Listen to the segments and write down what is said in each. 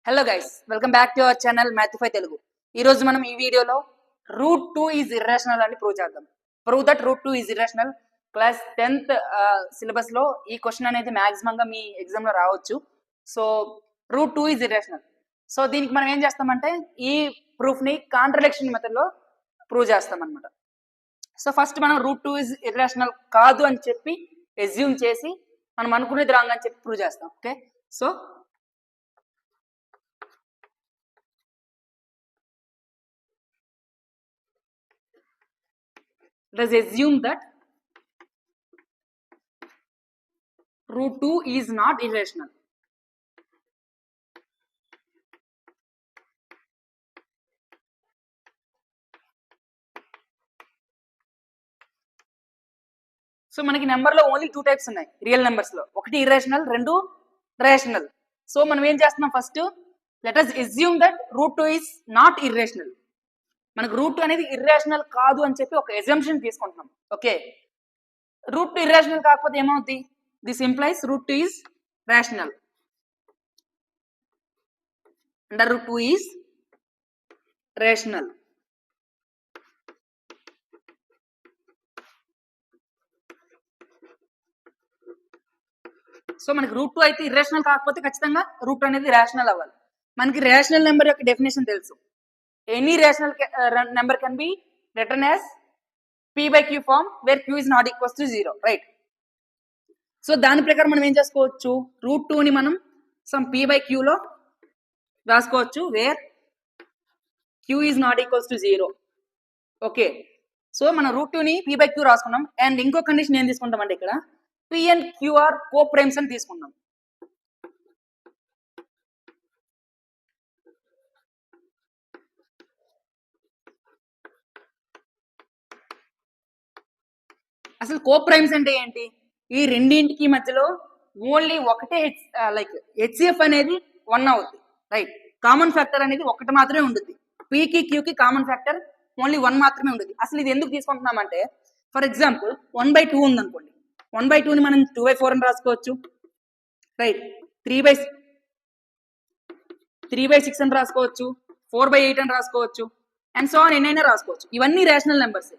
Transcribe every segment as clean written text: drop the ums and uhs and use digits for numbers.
Hello guys, welcome back to our channel Mathfy Telugu. ఈ రోజు మనం ఈ వీడియోలో రూట్ 2 ఈజ్ ఇర్రేషనల్ అని ప్రూవ్ చేద్దాం. Prove that root 2 is irrational. Class 10th syllabus లో ఈ క్వశ్చన్ అనేది మాక్సిమం గా మీ ఎగ్జామ్ లో రావచ్చు. So root 2 is irrational. So దీనికి మనం ఏం చేస్తామంటే ఈ ప్రూఫ్ ని కాంట్రడిక్షన్ మెథడ్ లో ప్రూవ్ చేస్తాం అనమాట. సో ఫస్ట్ మనం రూట్ 2 ఈజ్ ఇర్రేషనల్ కాదు అని చెప్పి ఎస్యూమ్ చేసి మనం అనుకునేది రాంగ్ అని చెప్పి ప్రూవ్ చేస్తాం. Okay, so let us assume that root 2 is not irrational. So మనకి నెంబర్ లో ఓన్లీ 2 టైప్స్ ఉన్నాయి రియల్ నెంబర్స్ లో. ఒకటి ఇర్రేషనల్, రెండు రేషనల్. సో మనం ఏం చేస్తున్నాం, first let us assume that root 2 is not irrational. మనకు రూట్ 2 అనేది ఇర్రేషనల్ కాదు అని చెప్పి ఒక ఎజంప్షన్ తీసుకుంటున్నాం. ఓకే, రూట్ 2 ఇర్రేషనల్ కాకపోతే ఏమవుతుంది? This implies root 2 is rational. Under root 2 is rational. So మనకి రూట్ 2 అయితే ఇర్రేషనల్ కాకపోతే ఖచ్చితంగా రూట్ 2 అనేది రేషనల్ అవ్వాలి. మనకి రేషనల్ నెంబర్ యొక్క డెఫినేషన్ తెలుసు. Any rational number can be written as p by q form where q is not equals to 0, right? So దాని ప్రకారం మనం ఏం చేసుకోవచ్చు, రూట్ 2 ని మనం సమ్ p by q లో రాసుకోవచ్చు where q is not equals to 0. Okay, so మనం రూట్ 2 ని p by q రాసుకున్నాం. అండ్ ఇంకో కండిషన్ ఏం తీసుకుంటాం అంటే ఇక్కడ p and q are coprimes అని తీసుకున్నాం. అసలు కో ప్రైమ్స్ అంటే ఏంటి? ఈ రెండింటికి మధ్యలో ఓన్లీ ఒకటే లైక్ హెచ్సిఎఫ్ అనేది 1 అవుతుంది, రైట్? కామన్ ఫ్యాక్టర్ అనేది ఒకటి మాత్రమే ఉంటుంది. పీకి క్యూకి కామన్ ఫ్యాక్టర్ ఓన్లీ 1 మాత్రమే ఉంటుంది. అసలు ఇది ఎందుకు తీసుకుంటున్నామంటే, ఫర్ ఎగ్జాంపుల్ 1/2 ఉంది అనుకోండి. 1/2 ని మనం 2/4 అని రాసుకోవచ్చు, రైట్? 3/6 అని రాసుకోవచ్చు, 4/8 అని రాసుకోవచ్చు, అండ్ సో ఆన్ ఎన్నైనా రాసుకోవచ్చు. ఇవన్నీ రేషనల్ నెంబర్స్.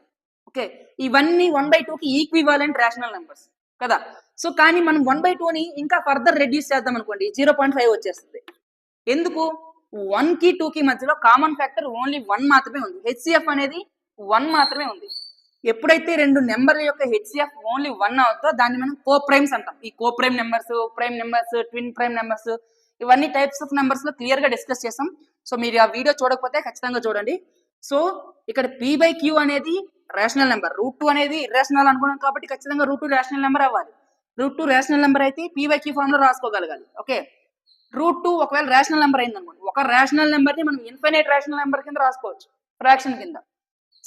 ఓకే, ఇవన్నీ 1/2 కి ఈక్వివాలెంట్ రేషనల్ నెంబర్స్ కదా. సో కానీ మనం 1/2 ని ఇంకా ఫర్దర్ రెడ్యూస్ చేద్దాం అనుకోండి, 0.5 వచ్చేస్తుంది. ఎందుకు? 1 కి 2 కి మధ్యలో కామన్ ఫ్యాక్టర్ ఓన్లీ 1 మాత్రమే ఉంది. హెచ్సిఎఫ్ అనేది 1 మాత్రమే ఉంది. ఎప్పుడైతే రెండు నెంబర్ల యొక్క హెచ్సిఎఫ్ ఓన్లీ 1 అవుతుందో దాన్ని మనం కో ప్రైమ్స్ అంటాం. ఈ co prime numbers, prime numbers, twin prime numbers, ఇవన్నీ టైప్స్ ఆఫ్ నెంబర్స్ లో క్లియర్ గా డిస్కస్ చేస్తాం. సో మీరు ఆ వీడియో చూడకపోతే ఖచ్చితంగా చూడండి. సో ఇక్కడ p by q అనేది రేషనల్ నెంబర్, రూట్ 2 అనేది ఇర్రేషనల్ అనుకున్నాం కాబట్టి ఖచ్చితంగా రూట్ 2 రేషనల్ నెంబర్ అవ్వాలి. రూట్ 2 రేషనల్ నెంబర్ అయితే p by q ఫామ్ లో రాసుకోగలగాలి. ఓకే, రూట్ 2 ఒకవేళ రేషనల్ నెంబర్ అయింది అనుకోండి, ఒక రేషనల్ నెంబర్ ని మనం ఇన్ఫైనైట్ రేషనల్ నెంబర్ కింద రాసుకోవచ్చు, ఫ్రాక్షన్ కింద.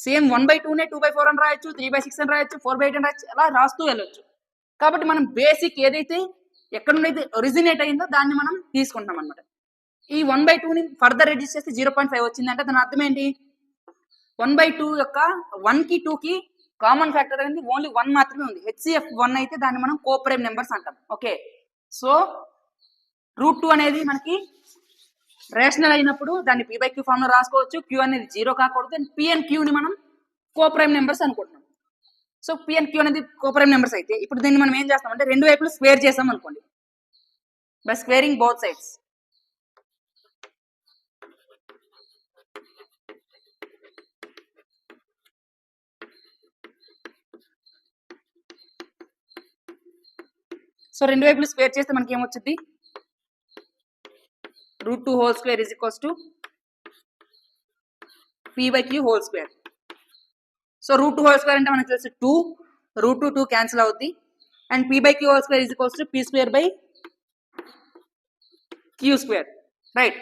సేమ్ 1/2 నే 2/4 అని రాయొచ్చు, 3/6 అని రాయొచ్చు, 4/8 అని రాయొచ్చు, అలా రాస్తూ వెళ్ళొచ్చు. కాబట్టి మనం బేసిక్ ఏదైతే ఎక్కడ నుండి ఒరిజినేట్ అయిందో దాన్ని మనం తీసుకుంటాం అనమాట. ఈ 1/2 ని ఫర్దర్ రెడ్యూస్ చేస్తే 0.5 వచ్చింది అంటే దాని అర్థం ఏంటి? 1/2 యొక్క 1 కి 2 కి కామన్ ఫ్యాక్టర్ అనేది ఓన్లీ 1 మాత్రమే ఉంది. హెచ్సిఎఫ్ 1 అయితే దాన్ని మనం కో ప్రైమ్ నెంబర్స్ అంటాం. ఓకే, సో రూట్ 2 అనేది మనకి రేషనల్ అయినప్పుడు దాన్ని p by q ఫామ్ లో రాసుకోవచ్చు. q అనేది 0 కాకూడదు. అండ్ p and q ని మనం కో ప్రైమ్ నెంబర్స్ అనుకుంటున్నాం. సో p and q అనేది కో ప్రైమ్ నెంబర్స్ అయితే ఇప్పుడు దీన్ని మనం ఏం చేస్తామంటే రెండు వైపులు స్క్వేర్ చేసాం అనుకోండి, by squaring both sides. So రెండు వైపులు స్క్వేర్ చేస్తే మనకి ఏమొచ్చింది? Root 2 whole square is equals to p by q whole square. So root 2 whole square అంటే మనకు తెలుసు 2, రూట్ 2 క్యాన్సిల్ అవుద్ది. And p by q whole square is equals to p square by q square, right?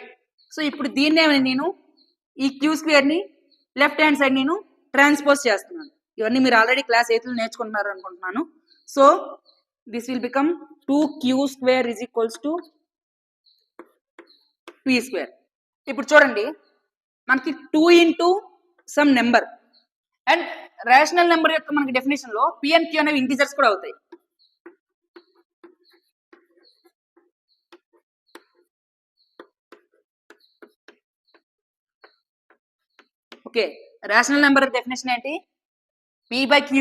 So ఇప్పుడు దీన్నే నేను ఈ q square ని left hand side నేను ట్రాన్స్పోజ్ చేస్తున్నాను. ఇవన్నీ మీరు ఆల్రెడీ క్లాస్ 8 లో నేర్చుకుంటున్నారు అనుకుంటున్నాను. So this will become 2q square is equals to p square. ఇప్పుడు చూడండి, మనకి 2 into some number and rational number యొక్క మనకి డెఫినేషన్ లో p and q అనేవి ఇంటిజర్స్ కూడా అవుతాయి. ఓకే, రేషనల్ నెంబర్ డెఫినేషన్ ఏంటి? p by q,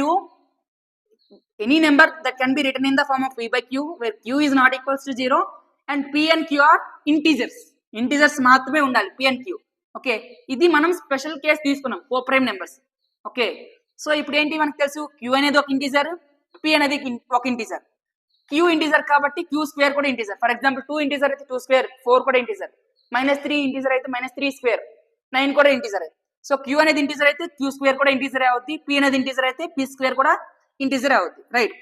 any number that can be written in the form of p by q where q is not equals to 0 and p and q are integers మాత్రమే ఉండాలి p and q. Okay, ఇది మనం special case తీసుకున్నాం కో prime numbers. Okay, so ఇప్పుడు ఏంటి మనకు తెలుసు, q అనేది ఒక ఇంటీజర్, p అనేది ఒక ఇంటీజర్. q ఇంటీజర్ కాబట్టి q స్క్వేర్ కూడా ఇంటీజర్. ఫర్ ఎగ్జాంపుల్ 2 ఇంటీజర్ అయితే 2 స్క్వేర్, 4 కూడా ఇంటీజర్. -3 ఇంటీజర్ అయితే -3 స్క్వేర్, 9 కూడా ఇంటీజర్. సో q అనేది ఇంటీజర్ అయితే q స్క్వేర్ కూడా ఇంటీజర్ అవుద్ది, p అనేది ఇంటీజర్ అయితే p స్క్వేర్ కూడా ఇంటీజర్ అవుద్ది, రైట్?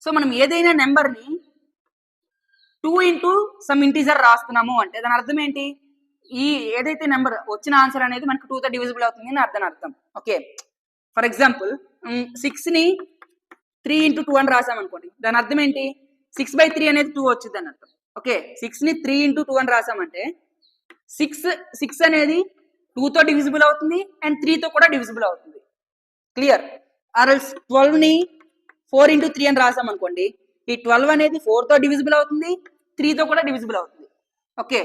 సో మనం ఏదైనా నెంబర్ ని 2 ఇంటూ సమ్ ఇంటీజర్ రాస్తున్నాము అంటే దాని అర్థం ఏంటి? ఈ ఏదైతే నెంబర్ వచ్చిన ఆన్సర్ అనేది మనకు 2 తో డివిజిబుల్ అవుతుంది అని అర్థం. ఓకే, ఫర్ ఎగ్జాంపుల్ 6 ని 3 ఇంటూ 2 అని రాసాం అనుకోండి, దాని అర్థం ఏంటి? 6/3 అనేది 2 వచ్చింది అని అర్థం. ఓకే, 6 ని 3 ఇంటూ 2 అని రాసామంటే 6 అనేది 2 తో డివిజిబుల్ అవుతుంది అండ్ 3 తో కూడా డివిజిబుల్ అవుతుంది. క్లియర్? ఆర్ఎల్స్ 12 ని 4 ఇంటూ 3 అని రాసాం అనుకోండి, ఈ 12 అనేది 4 తో డివిజిబుల్ అవుతుంది, 3 తో కూడా డివిజిబుల్ అవుతుంది. ఓకే,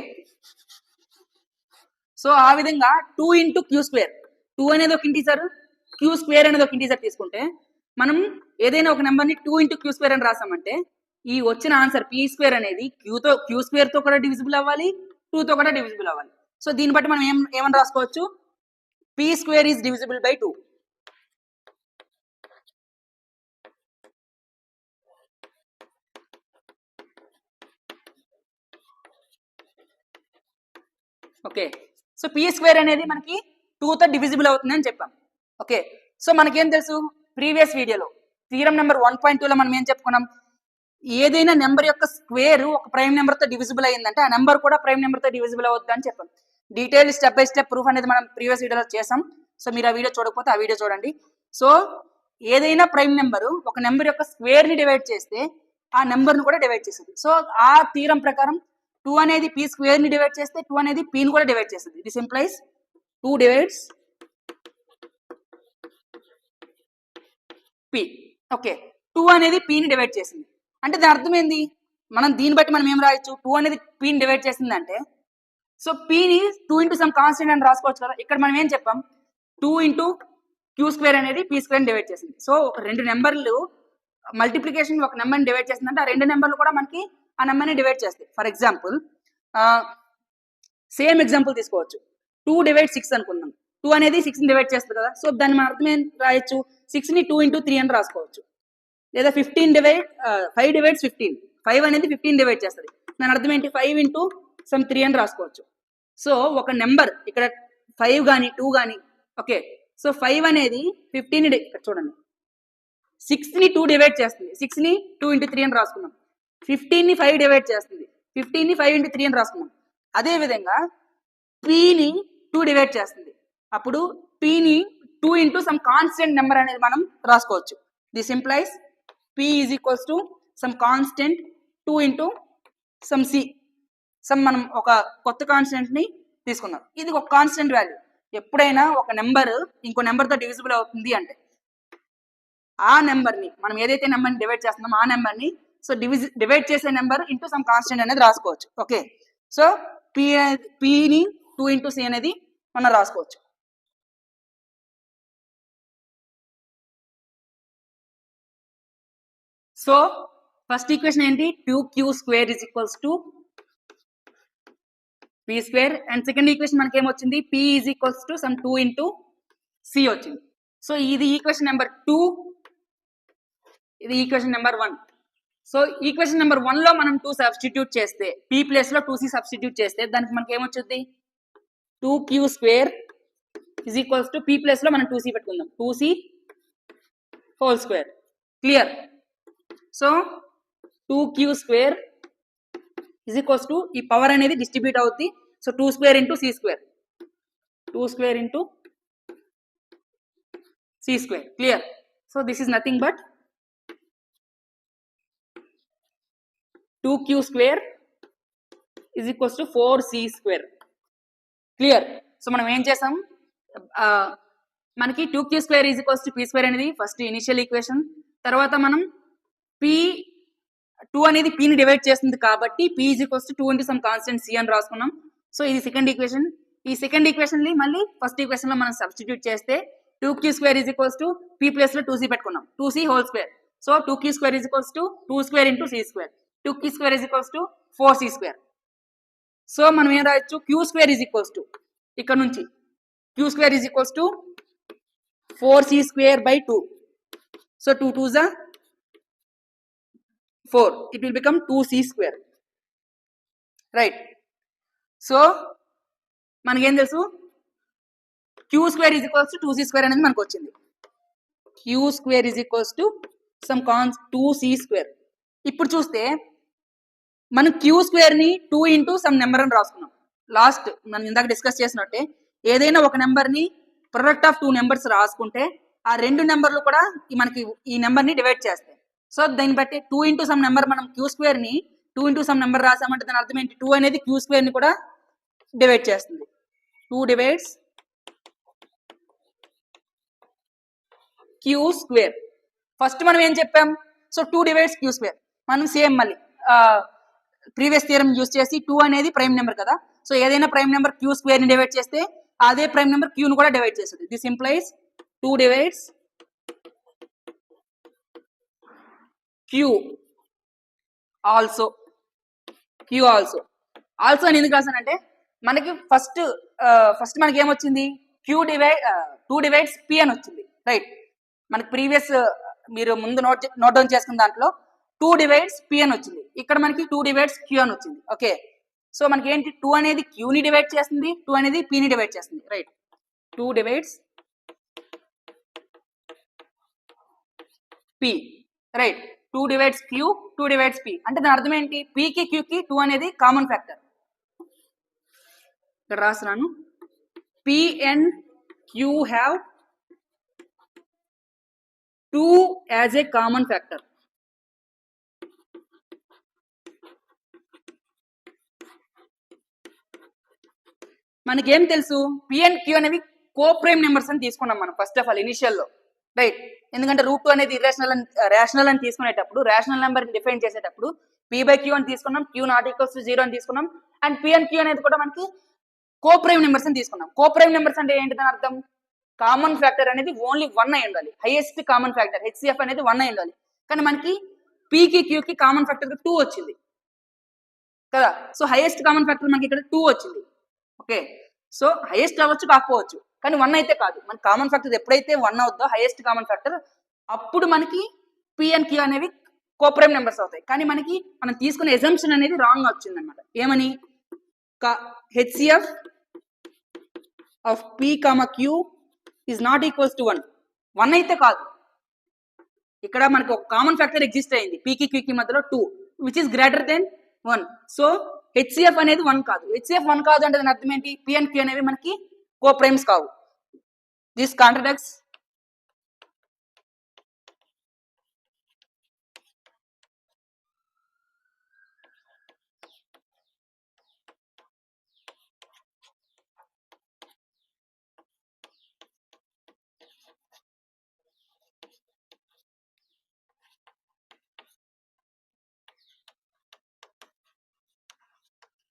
సో ఆ విధంగా 2 ఇంటూ క్యూ స్క్వేర్, 2 అనేది ఒక ఇంటీజర్, క్యూ స్క్వేర్ అనేది ఒక ఇంటీజర్ తీసుకుంటే మనం ఏదైనా ఒక నెంబర్ని 2 ఇంటూ క్యూ స్క్వేర్ అని రాసామంటే ఈ వచ్చిన ఆన్సర్ p స్క్వేర్ అనేది క్యూ స్క్వేర్ తో కూడా డివిజిబుల్ అవ్వాలి, 2 తో కూడా డివిజిబుల్ అవ్వాలి. సో దీన్ని బట్టి మనం ఏమని రాసుకోవచ్చు? p square is divisible by 2. Okay, so p square అనేది మనకి 2 తో డివిజిబుల్ అవుతుంది అని చెప్పాం. ఓకే, సో మనకేం తెలుసు, ప్రీవియస్ వీడియోలో థీరం నెంబర్ 1.2 లో మనం ఏం చెప్పుకున్నాం? ఏదైనా నెంబర్ యొక్క స్క్వేర్ ఒక ప్రైమ్ నెంబర్ తో డివిజిబుల్ అయ్యిందంటే ఆ నెంబర్ కూడా ప్రైమ్ నెంబర్ తో డివిజిబుల్ అవుద్ది అని చెప్పాం. Detail step by step proof అనేది మనం ప్రీవియస్ వీడియోలో చేసాం. సో మీరు ఆ వీడియో చూడకపోతే ఆ వీడియో చూడండి. సో ఏదైనా ప్రైమ్ నెంబర్ ఒక నెంబర్ యొక్క స్క్వేర్ ని డివైడ్ చేస్తే ఆ నెంబర్ ను కూడా డివైడ్ చేస్తుంది. సో ఆ థీరం ప్రకారం 2 అనేది p స్క్వేర్ ని డివైడ్ చేస్తే 2 అనేది p ని కూడా డివైడ్ చేస్తుంది. This implies 2 divides p. Okay, 2 అనేది p ని డివైడ్ చేసింది అంటే దాని అర్థం ఏంది? మనం దీన్ని బట్టి మనం ఏం రాయొచ్చు? 2 అనేది p ని డివైడ్ చేసింది అంటే సో p ని 2 ఇంటూ సమ్ కాన్స్టెంట్ అని రాసుకోవచ్చు కదా. ఇక్కడ మనం ఏం చెప్పాం? 2 ఇంటూ క్యూ స్క్వేర్ అనేది p స్క్వేర్ ని డివైడ్ చేసింది. సో రెండు నెంబర్లు మల్టిప్లికేషన్ ఒక నెంబర్ని డివైడ్ చేసిందంటే ఆ రెండు నెంబర్లు కూడా మనకి ఆ నెంబర్ని డివైడ్ చేస్తాయి. ఫర్ ఎగ్జాంపుల్ సేమ్ ఎగ్జాంపుల్ తీసుకోవచ్చు. 2 డివైడ్ 6 అనుకుందాం. 2 అనేది 6 ని డివైడ్ చేస్తుంది కదా. సో దాని మనం అర్థం ఏం రాయొచ్చు? 6 ని 2 ఇంటూ 3 అని రాసుకోవచ్చు. లేదా 5 డివైడ్స్ 15, 5 అనేది 15 డివైడ్ చేస్తుంది. దాని అర్థం ఏంటి? 5 ఇంటూ సమ్ 3 అని రాసుకోవచ్చు. సో ఒక నెంబర్ ఇక్కడ 5 కానీ 2 కానీ, ఓకే, సో 5 అనేది 15 ఇక్కడ చూడండి 6 ని 2 డివైడ్ చేస్తుంది, 6 ని 2 ఇంటూ 3 అని రాసుకున్నాం. 15 ని 5 డివైడ్ చేస్తుంది, 15 ని 5 ఇంటూ 3 అని రాసుకున్నాం. అదే విధంగా p ని 2 డివైడ్ చేస్తుంది, అప్పుడు p ని 2 ఇంటూ సమ్ కాన్స్టెంట్ నెంబర్ అనేది మనం రాసుకోవచ్చు. This implies p is equals to some constant 2 into some c. Some మనం ఒక కొత్త కాన్స్టెంట్ ని తీసుకున్నాం. ఇది ఒక కాన్స్టెంట్ వాల్యూ. ఎప్పుడైనా ఒక నెంబర్ ఇంకో నెంబర్తో డివిజిబుల్ అవుతుంది అంటే ఆ నెంబర్ని మనం ఏదైతే నెంబర్ని డివైడ్ చేస్తున్నామో ఆ నెంబర్ని సో డివైడ్ చేసే నెంబర్ ఇంటూ సమ్ కాన్స్టెంట్ అనేది రాసుకోవచ్చు. ఓకే, సో పిని 2 ఇంటూ సి అనేది మనం రాసుకోవచ్చు. సో ఫస్ట్ ఈక్వేషన్ ఏంటి? 2q square is equals to p square. And second equation మనకి ఏమొచ్చింది? p is equals to some 2 into c వచ్చింది. సో ఇది ఈక్వేషన్ నెంబర్ 2, ఇది equation number 1. So equation number 1 లో మనం 2 సబ్స్టిట్యూట్ చేస్తే p ప్లేస్ లో 2c సబ్స్టిట్యూట్ చేస్తే దానికి మనకి ఏమొచ్చింది? 2q square is equals to p place లో మనం 2c పెట్టుకుందాం, 2c whole square. Clear? So 2q square is equals to ఈ పవర్ అనేది డిస్ట్రిబ్యూట్ అవుతుంది. So 2 square into c square, 2 square into c square. Clear? So this is nothing but 2q square is equals to 4c square. Clear? So మనం ఏం చేసాం? మనకి 2q square is equals to p square అనేది first initial equation. తర్వాత మనం p2 అనేది p ని divide చేస్తుంది కాబట్టి p is equals to 2 into some constant c అని రాసుకున్నాం. సో ఇది సెకండ్ ఈక్వేషన్. ఈ సెకండ్ ఈక్వేషన్ ని మళ్ళీ ఫస్ట్ ఈక్వేషన్ లో మనం సబ్స్టిట్యూట్ చేస్తే 2q square is equals to p plus లో 2c పెట్టుకున్నాం 2c whole square so 2q square is equals to 2 square into c square 2q square is equals to 4c square so మనం ఏం రాయొచ్చు q square is equals to ఇక్కడ నుంచి q square is equals to 4c square by 2 so 2 2s are 4 it will become 2c square right so మనకేం తెలుసు q square is equals to 2c square అనేది మనకు వచ్చింది q square is equals to some cons 2c square ఇప్పుడు చూస్తే మనం q square ని 2 into some number అని రాసుకున్నాం లాస్ట్ మనం ఇందాక డిస్కస్ చేసినట్టే ఏదైనా ఒక నెంబర్ ని ప్రొడక్ట్ ఆఫ్ 2 నెంబర్స్ రాసుకుంటే ఆ రెండు నెంబర్లు కూడా మనకి ఈ నెంబర్ ని డివైడ్ చేస్తాయి సో దాన్ని బట్టి 2 ఇంటూ సమ్ నెంబర్ మనం q స్క్వేర్ ని 2 ఇంటూ సమ్ నెంబర్ రాసామంటే దాని అర్థం ఏంటి 2 అనేది q స్క్వేర్ ని కూడా డివైడ్ చేస్తుంది 2 డివైడ్స్ q స్క్వేర్ ఫస్ట్ మనం ఏం చెప్పాం సో 2 డివైడ్స్ q స్క్వేర్ మనం సేమ్ మళ్ళీ ప్రీవియస్ థియరం యూస్ చేసి 2 అనేది ప్రైమ్ నెంబర్ కదా సో ఏదైనా ప్రైమ్ నెంబర్ q స్క్వేర్ ని డివైడ్ చేస్తే అదే ప్రైమ్ నెంబర్ q ను కూడా డివైడ్ చేస్తుంది this implies 2 divides q also అని ఎందుకు రాసానంటే మనకి ఫస్ట్ మనకి ఏమొచ్చింది q 2 divides p అని వచ్చింది రైట్ మనకి ప్రీవియస్ మీరు ముందు నోట్ డౌన్ చేసుకున్న దాంట్లో 2 divides p అని వచ్చింది ఇక్కడ మనకి 2 divides q అని వచ్చింది ఓకే సో మనకి ఏంటి 2 అనేది q ని డివైడ్ చేస్తుంది 2 అనేది p ని డివైడ్ చేస్తుంది right 2 divides p right 2 divides q 2 divides p అంటే దాని అర్థం ఏంటి p కి q కి 2 అనేది కామన్ ఫ్యాక్టర్ ఇక్కడ రాస్తున్నాను p and q have 2 as a common factor మనకేం తెలుసు p and q అనేవి కోప్రైమ్ నెంబర్స్ అని తీసుకున్నాం మనం ఫస్ట్ ఆఫ్ ఆల్ ఇనిషియల్ లో రైట్ ఎందుకంటే రూట్ 2 అనేది రేషనల్ అని తీసుకునేటప్పుడు రేషనల్ నెంబర్ డిఫైన్ చేసేటప్పుడు p బై q అని తీసుకున్నాం q నాట్ ఈక్వల్స్ టు 0 అని తీసుకున్నాం అండ్ p and q అనేది కూడా మనకి కోప్రైమ్ నెంబర్స్ అని తీసుకున్నాం కోప్రైమ్ నెంబర్స్ అంటే ఏంటి దాని అర్థం కామన్ ఫ్యాక్టర్ అనేది ఓన్లీ 1 అయి ఉండాలి హైయెస్ట్ కామన్ ఫ్యాక్టర్ HCF అనేది 1 అయి ఉండాలి కానీ మనకి p కి q కి కామన్ ఫ్యాక్టర్ 2 వచ్చింది కదా సో హైయెస్ట్ కామన్ ఫ్యాక్టర్ మనకి ఇక్కడ 2 వచ్చింది ఓకే సో హైయెస్ట్ అవ్వచ్చు కాకపోవచ్చు కానీ 1 అయితే కాదు మన కామన్ ఫ్యాక్టర్ ఎప్పుడైతే 1 అవుతుందో హైయెస్ట్ కామన్ ఫ్యాక్టర్ అప్పుడు మనకి p and q అనేవి కోప్రైమ్ నెంబర్స్ అవుతాయి కానీ మనకి మనం తీసుకునే అజంప్షన్ అనేది రాంగ్ వచ్చింది అనమాట ఏమని HCF of p, q is not equals to 1 అయితే కాదు ఇక్కడ మనకి ఒక కామన్ ఫ్యాక్టర్ ఎగ్జిస్ట్ అయింది p కి q కి మధ్యలో 2 which is greater than 1 so HCF అనేది 1 కాదు HCF 1 కాదు అంటే దాని అర్థం ఏంటి p and q అనేవి మనకి కోప్రైమ్స్ కావు దిస్ కాంట్రాడిక్ట్స్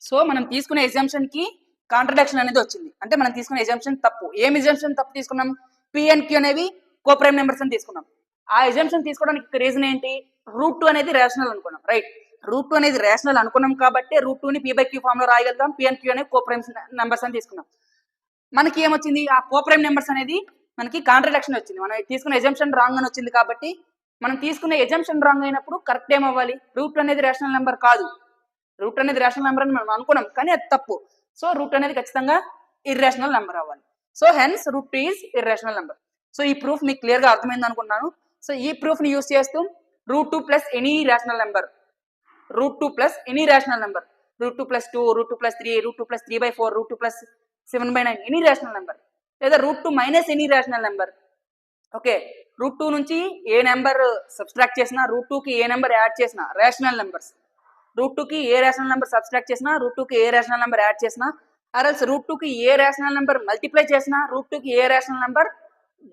సో మనం తీసుకునే ఎగ్జామ్షన్ కి కాంట్రడిక్షన్ అనేది వచ్చింది అంటే మనం తీసుకునే ఎగ్జామ్షన్ తప్పు ఏం ఎగ్జామ్షన్ తప్పు తీసుకున్నాం p and q అనేవి కోప్రైమ్ నెంబర్స్ అని తీసుకున్నాం ఆ ఎగ్జామ్షన్ తీసుకోవడానికి రీజన్ ఏంటి రూట్ 2 అనేది రేషనల్ అనుకున్నాం రైట్ రూట్ 2 అనేది రేషనల్ అనుకున్నాం కాబట్టి రూట్ 2 ని p బై q ఫామ్ లో రాయగలుగుతాం p and q అనేవి కోప్రైమ్ నెంబర్స్ అని తీసుకున్నాం మనకి ఏమొచ్చింది ఆ కోప్రైమ్ నెంబర్స్ అనేది మనకి కాంట్రడిక్షన్ వచ్చింది మనం తీసుకునే ఎగ్జామ్షన్ రాంగ్ అని వచ్చింది కాబట్టి మనం తీసుకునే ఎగ్జామ్షన్ రాంగ్ అయినప్పుడు కరెక్ట్ ఏమవ్వాలి రూట్ అనేది రేషనల్ నెంబర్ కాదు రూట్ అనేది రేషనల్ నెంబర్ అని మనం అనుకున్నాం కానీ అది తప్పు సో రూట్ అనేది ఖచ్చితంగా ఇర్రేషనల్ నెంబర్ అవ్వాలి so hence root is irrational number so ఈ ప్రూఫ్ మీకు క్లియర్ గా అర్థమైంది అనుకున్నాను సో ఈ ప్రూఫ్ ని యూస్ చేస్తూ root 2 plus any rational number root 2 plus any rational number root 2 plus 2 root 2 plus 3 root 2 plus 3 by 4 root 2 plus 7 by 9 any rational number లేదా root 2 minus any rational number okay route 2 నుంచి ఏ number subtract చేసినా route 2 కి ఏ number add చేసినా rational numbers route 2 కి a rational number subtract చేసినా route 2 కి a rational number add చేసినా ఆర్ఎల్స్ రూట్ 2 కి ఏ రేషనల్ నెంబర్ మల్టిప్లై చేసినా రూట్ 2 కి ఏ రేషనల్ నెంబర్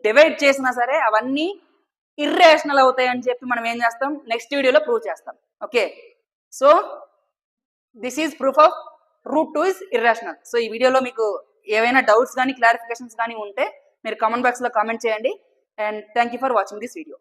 డివైడ్ చేసినా సరే అవన్నీ ఇర్రేషనల్ అవుతాయి అని చెప్పి మనం ఏం చేస్తాం నెక్స్ట్ వీడియోలో ప్రూవ్ చేస్తాం okay so this is proof of root 2 is irrational so ఈ వీడియోలో మీకు ఏవైనా డౌట్స్ కానీ క్లారిఫికేషన్స్ కానీ ఉంటే మీరు కామెంట్ బాక్స్లో కామెంట్ చేయండి. And thank you for watching this video.